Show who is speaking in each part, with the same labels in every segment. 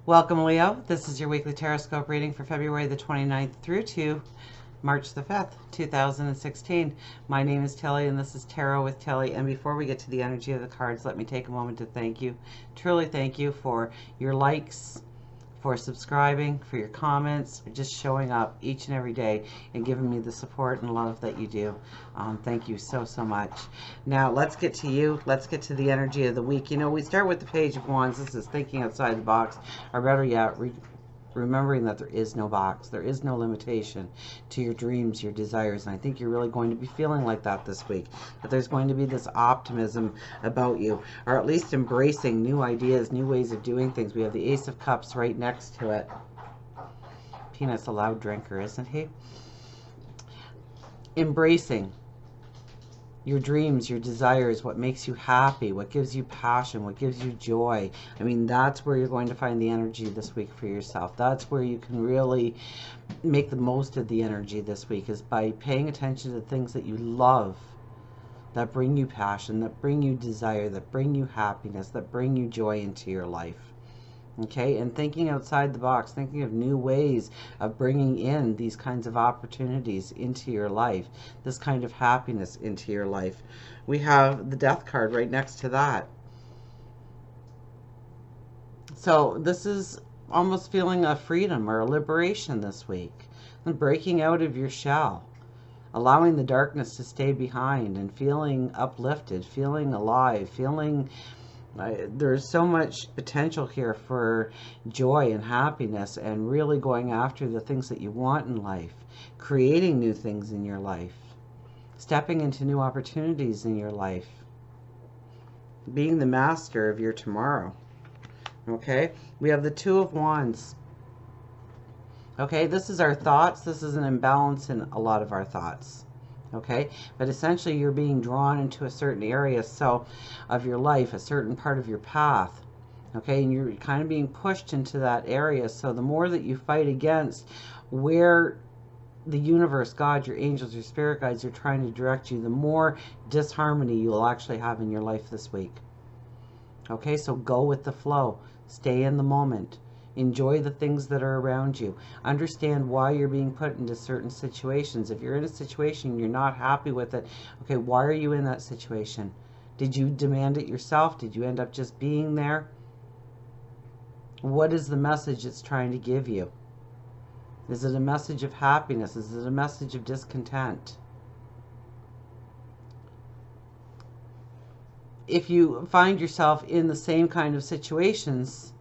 Speaker 1: Welcome, Leo. This is your weekly Taroscope reading for February the 29th through to March the 5th, 2016. My name is Tilly, and this is Tarot with Tilly. And before we get to the energy of the cards, let me take a moment to thank you, truly thank you for your likes, for subscribing, for your comments, for just showing up each and every day and giving me the support and love that you do. Thank you so, so much. Now, let's get to you. Let's get to the energy of the week. You know, we start with the Page of Wands. This is thinking outside the box, or better yet, remembering that there is no box. There is no limitation to your dreams, your desires. And I think you're really going to be feeling like that this week. That there's going to be this optimism about you, or at least embracing new ideas, new ways of doing things. We have the Ace of Cups right next to it. Peanut's a loud drinker, isn't he? Embracing your dreams, your desires, what makes you happy, what gives you passion, what gives you joy. I mean, that's where you're going to find the energy this week for yourself. That's where you can really make the most of the energy this week, is by paying attention to things that you love, that bring you passion, that bring you desire, that bring you happiness, that bring you joy into your life. Okay, and thinking outside the box, thinking of new ways of bringing in these kinds of opportunities into your life, this kind of happiness into your life. We have the Death card right next to that. So this is almost feeling a freedom or a liberation this week, and breaking out of your shell, allowing the darkness to stay behind, and feeling uplifted, feeling alive, feeling there's so much potential here for joy and happiness, and really going after the things that you want in life, creating new things in your life, stepping into new opportunities in your life, being the master of your tomorrow. Okay, we have the Two of Wands. Okay, this is our thoughts. This is an imbalance in a lot of our thoughts. Okay, but essentially you're being drawn into a certain area of your life, a certain part of your path. Okay, and you're kind of being pushed into that area. So the more that you fight against where the universe, God, your angels, your spirit guides are trying to direct you, the more disharmony you'll actually have in your life this week. Okay, so go with the flow. Stay in the moment. Enjoy the things that are around you. Understand why you're being put into certain situations. If you're in a situation, you're not happy with it. Okay, why are you in that situation? Did you demand it yourself? Did you end up just being there? What is the message it's trying to give you? Is it a message of happiness? Is it a message of discontent? If you find yourself in the same kind of situations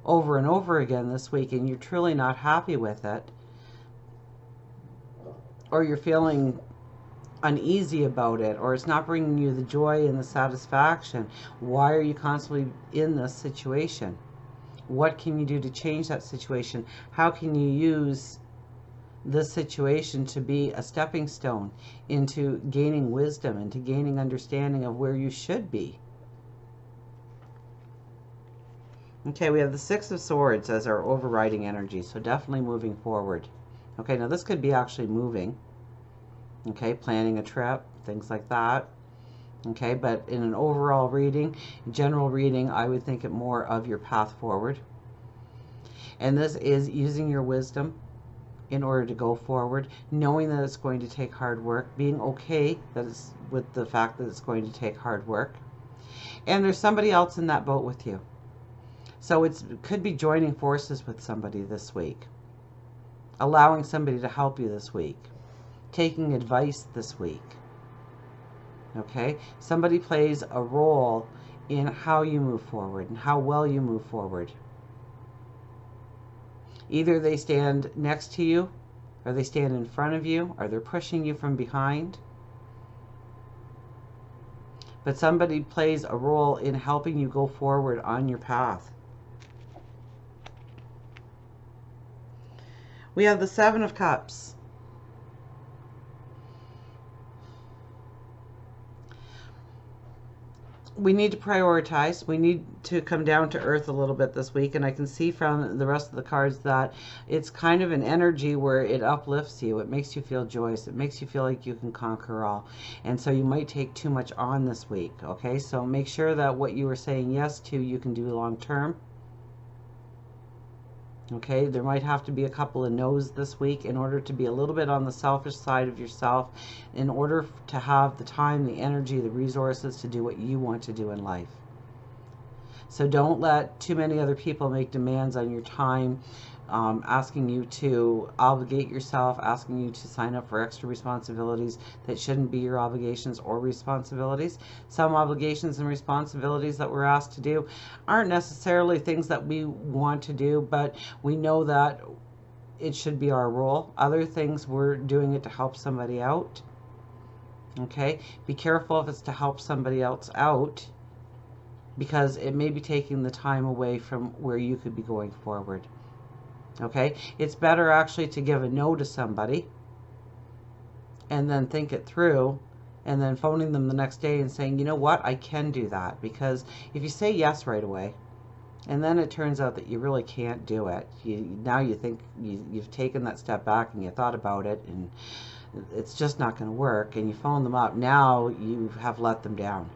Speaker 1: over and over again this week, and you're truly not happy with it, or you're feeling uneasy about it, or it's not bringing you the joy and the satisfaction, why are you constantly in this situation? What can you do to change that situation? How can you use this situation to be a stepping stone into gaining wisdom, into gaining understanding of where you should be? Okay, we have the Six of Swords as our overriding energy, so definitely moving forward. Okay, now this could be actually moving. Okay, planning a trip, things like that. Okay, but in an overall reading, general reading, I would think it more of your path forward. And this is using your wisdom in order to go forward, knowing that it's going to take hard work, being okay that it's with the fact that it's going to take hard work. And there's somebody else in that boat with you. So it could be joining forces with somebody this week, allowing somebody to help you this week, taking advice this week. Okay, somebody plays a role in how you move forward and how well you move forward. Either they stand next to you, or they stand in front of you, or they're pushing you from behind. But somebody plays a role in helping you go forward on your path. We have the Seven of Cups. We need to prioritize. We need to come down to earth a little bit this week. And I can see from the rest of the cards that it's kind of an energy where it uplifts you. It makes you feel joyous. It makes you feel like you can conquer all. And so you might take too much on this week. Okay, so make sure that what you were saying yes to, you can do long term. Okay, there might have to be a couple of no's this week in order to be a little bit on the selfish side of yourself, in order to have the time, the energy, the resources to do what you want to do in life. So don't let too many other people make demands on your time, asking you to obligate yourself, asking you to sign up for extra responsibilities that shouldn't be your obligations or responsibilities. Some obligations and responsibilities that we're asked to do aren't necessarily things that we want to do, but we know that it should be our role. Other things, we're doing it to help somebody out. Okay? Be careful if it's to help somebody else out, because it may be taking the time away from where you could be going forward. Okay? It's better actually to give a no to somebody and then think it through, and then phoning them the next day and saying, you know what, I can do that. Because if you say yes right away, and then it turns out that you really can't do it, now you think you've taken that step back and you thought about it and it's just not going to work, and you phone them up, now you have let them down.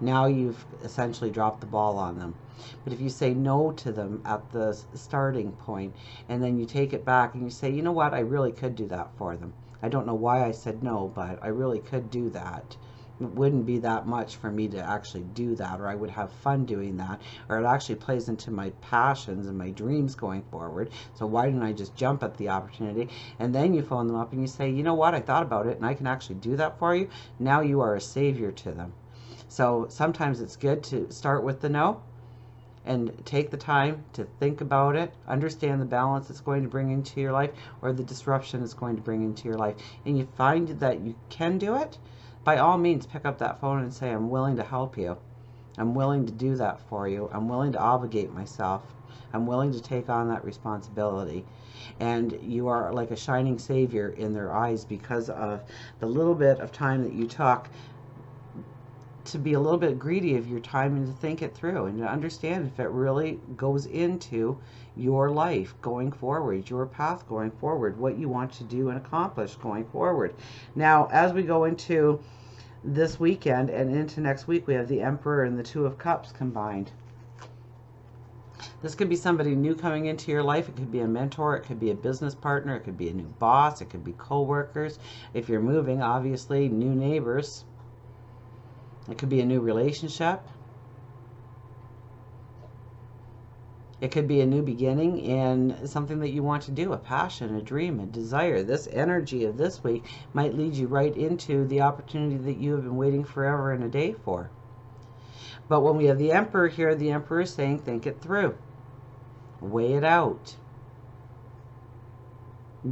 Speaker 1: Now you've essentially dropped the ball on them. But if you say no to them at the starting point, and then you take it back and you say, you know what, I really could do that for them. I don't know why I said no, but I really could do that. It wouldn't be that much for me to actually do that, or I would have fun doing that, or it actually plays into my passions and my dreams going forward. So why didn't I just jump at the opportunity? And then you phone them up and you say, you know what, I thought about it and I can actually do that for you. Now you are a savior to them. So sometimes it's good to start with the no and take the time to think about it, understand the balance it's going to bring into your life or the disruption it's going to bring into your life. And you find that you can do it, by all means pick up that phone and say, I'm willing to help you. I'm willing to do that for you. I'm willing to obligate myself. I'm willing to take on that responsibility. And you are like a shining savior in their eyes because of the little bit of time that you took to be a little bit greedy of your time and to think it through and to understand if it really goes into your life going forward, your path going forward, what you want to do and accomplish going forward. Now, as we go into this weekend and into next week, we have the Emperor and the Two of Cups combined. This could be somebody new coming into your life. It could be a mentor. It could be a business partner. It could be a new boss. It could be co-workers. If you're moving, obviously, new neighbors. It could be a new relationship. It could be a new beginning in something that you want to do, a passion, a dream, a desire. This energy of this week might lead you right into the opportunity that you have been waiting forever and a day for. But when we have the Emperor here, the Emperor is saying, think it through. Weigh it out.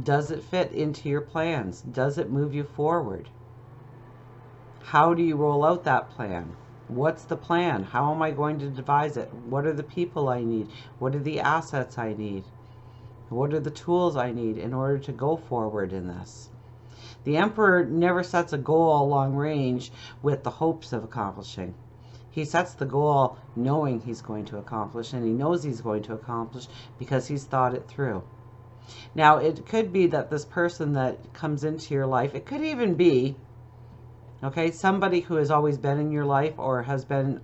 Speaker 1: Does it fit into your plans? Does it move you forward? How do you roll out that plan? What's the plan? How am I going to devise it? What are the people I need? What are the assets I need? What are the tools I need in order to go forward in this? The Emperor never sets a goal long range with the hopes of accomplishing. He sets the goal knowing he's going to accomplish, and he knows he's going to accomplish because he's thought it through. Now, it could be that this person that comes into your life, it could even be, okay, somebody who has always been in your life or has been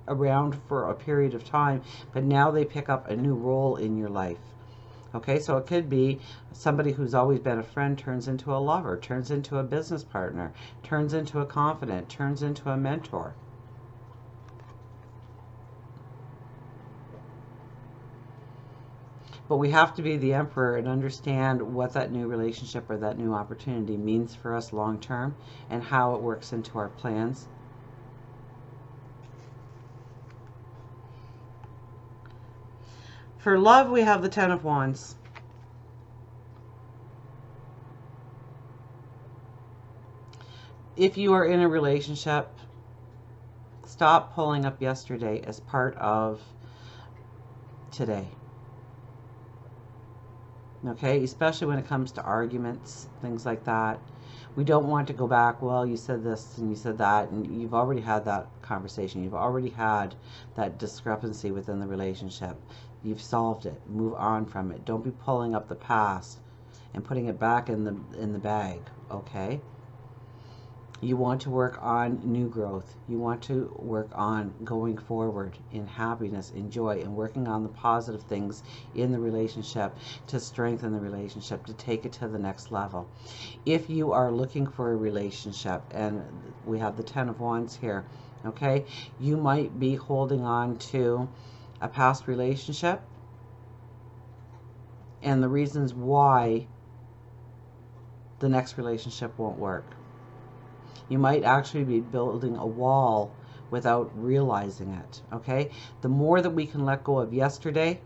Speaker 1: around for a period of time, but now they pick up a new role in your life. Okay, so it could be somebody who's always been a friend turns into a lover, turns into a business partner, turns into a confidant, turns into a mentor. But we have to be the Emperor and understand what that new relationship or that new opportunity means for us long term and how it works into our plans. For love, we have the Ten of Wands. If you are in a relationship, stop pulling up yesterday as part of today. Okay, especially when it comes to arguments, things like that. We don't want to go back, well, you said this and you said that, and you've already had that conversation. You've already had that discrepancy within the relationship. You've solved it. Move on from it. Don't be pulling up the past and putting it back in the bag, okay? You want to work on new growth. You want to work on going forward in happiness, in joy, and working on the positive things in the relationship to strengthen the relationship, to take it to the next level. If you are looking for a relationship, and we have the Ten of Wands here, okay, you might be holding on to a past relationship and the reasons why the next relationship won't work. You might actually be building a wall without realizing it, okay? The more that we can let go of yesterday,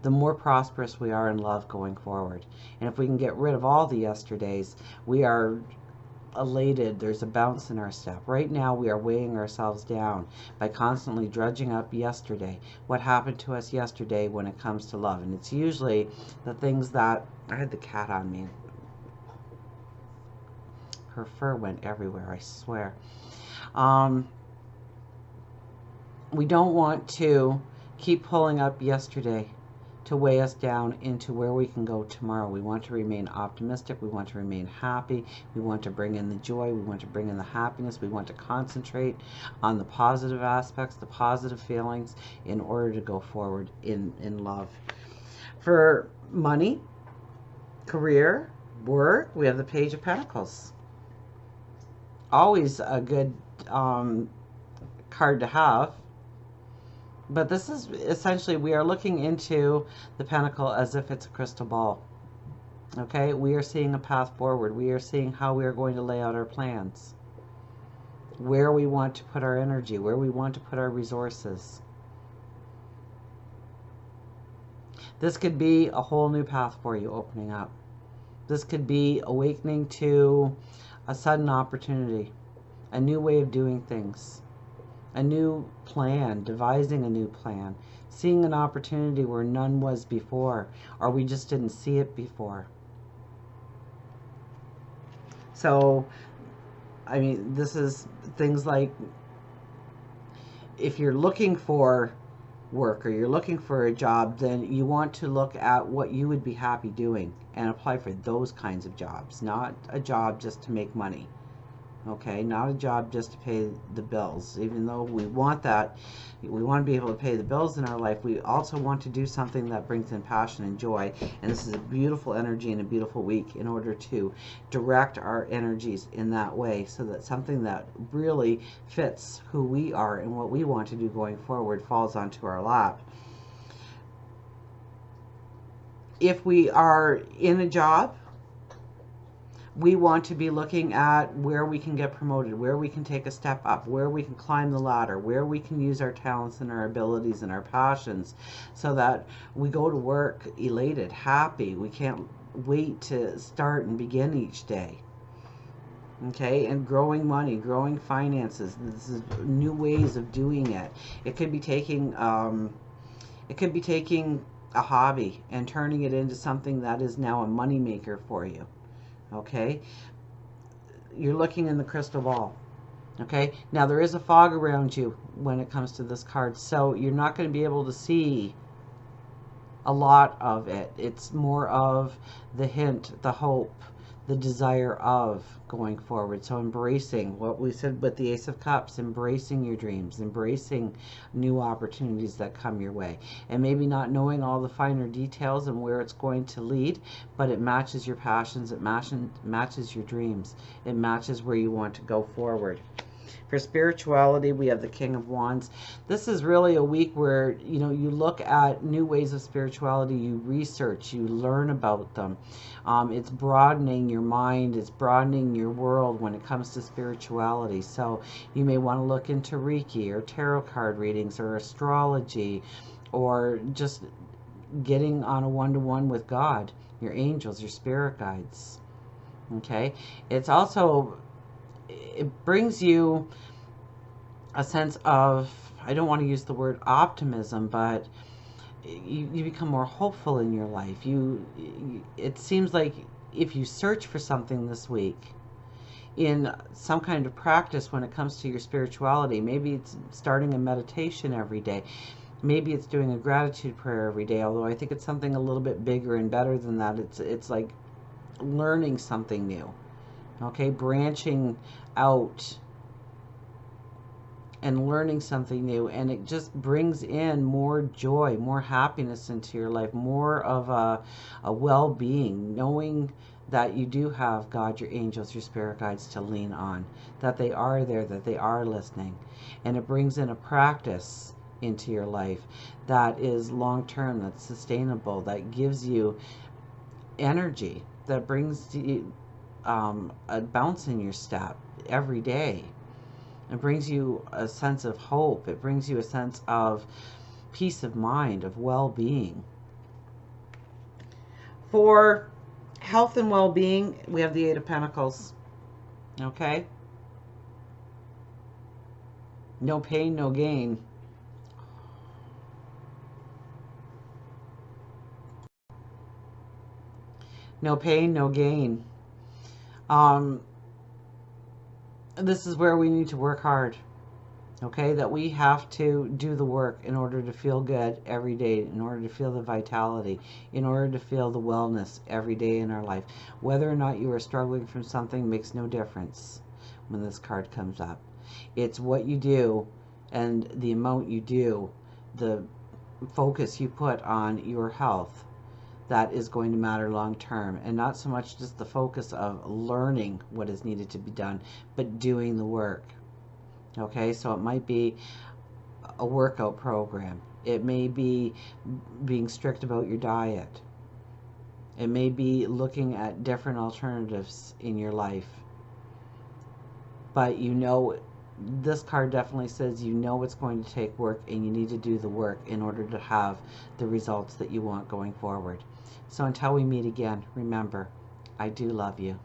Speaker 1: the more prosperous we are in love going forward. And if we can get rid of all the yesterdays, we are elated. There's a bounce in our step. Right now, we are weighing ourselves down by constantly drudging up yesterday. What happened to us yesterday when it comes to love? And it's usually the things that... I had the cat on me. Her fur went everywhere, I swear. We don't want to keep pulling up yesterday to weigh us down into where we can go tomorrow. We want to remain optimistic. We want to remain happy. We want to bring in the joy. We want to bring in the happiness. We want to concentrate on the positive aspects, the positive feelings, in order to go forward in love. For money, career, work, we have the Page of Pentacles. Always a good card to have. But this is essentially, we are looking into the pentacle as if it's a crystal ball. Okay, we are seeing a path forward. We are seeing how we are going to lay out our plans, where we want to put our energy, where we want to put our resources. This could be a whole new path for you opening up. This could be awakening to a sudden opportunity, a new way of doing things, a new plan, devising a new plan, seeing an opportunity where none was before, or we just didn't see it before. So, I mean, this is things like, if you're looking for work or you're looking for a job, then you want to look at what you would be happy doing and apply for those kinds of jobs, not a job just to make money. Okay, not a job just to pay the bills. Even though we want that, we want to be able to pay the bills in our life, we also want to do something that brings in passion and joy. And this is a beautiful energy and a beautiful week in order to direct our energies in that way, so that something that really fits who we are and what we want to do going forward falls onto our lap. If we are in a job, we want to be looking at where we can get promoted, where we can take a step up, where we can climb the ladder, where we can use our talents and our abilities and our passions, so that we go to work elated, happy. We can't wait to start and begin each day. Okay, and growing money, growing finances. This is new ways of doing it. It could be taking a hobby and turning it into something that is now a money maker for you. Okay, you're looking in the crystal ball. Okay, now there is a fog around you when it comes to this card, so you're not going to be able to see a lot of it. It's more of the hint, the hope, the desire of going forward. So embracing what we said with the Ace of Cups, embracing your dreams, embracing new opportunities that come your way, and maybe not knowing all the finer details and where it's going to lead, but it matches your passions, it matches your dreams, it matches where you want to go forward. For spirituality, we have the King of Wands. This is really a week where, you look at new ways of spirituality, you research, you learn about them. It's broadening your mind, it's broadening your world when it comes to spirituality. So you may want to look into Reiki or tarot card readings or astrology, or just getting on a one-to-one with God, your angels, your spirit guides. Okay? It's also... it brings you a sense of, I don't want to use the word optimism, but you become more hopeful in your life. It seems like if you search for something this week in some kind of practice when it comes to your spirituality, maybe it's starting a meditation every day, maybe it's doing a gratitude prayer every day, although I think it's something a little bit bigger and better than that. It's like learning something new. Okay, branching out and learning something new, and it just brings in more joy, more happiness into your life, more of a well-being, knowing that you do have God, your angels, your spirit guides to lean on, that they are there, that they are listening. And it brings in a practice into your life that is long-term, that's sustainable, that gives you energy, that brings you a bounce in your step every day. It brings you a sense of hope. It brings you a sense of peace of mind, of well-being. For health and well-being, we have the Eight of Pentacles. Okay? No pain, no gain. No pain, no gain. Um, this is where we need to work hard. Okay, that we have to do the work in order to feel good every day, in order to feel the vitality, in order to feel the wellness every day in our life. Whether or not you are struggling from something makes no difference when this card comes up. It's what you do and the amount you do, the focus you put on your health, that is going to matter long term, and not so much just the focus of learning what is needed to be done, but doing the work. Okay, so it might be a workout program. It may be being strict about your diet. It may be looking at different alternatives in your life. But you know, this card definitely says you know it's going to take work, and you need to do the work in order to have the results that you want going forward. So until we meet again, remember, I do love you.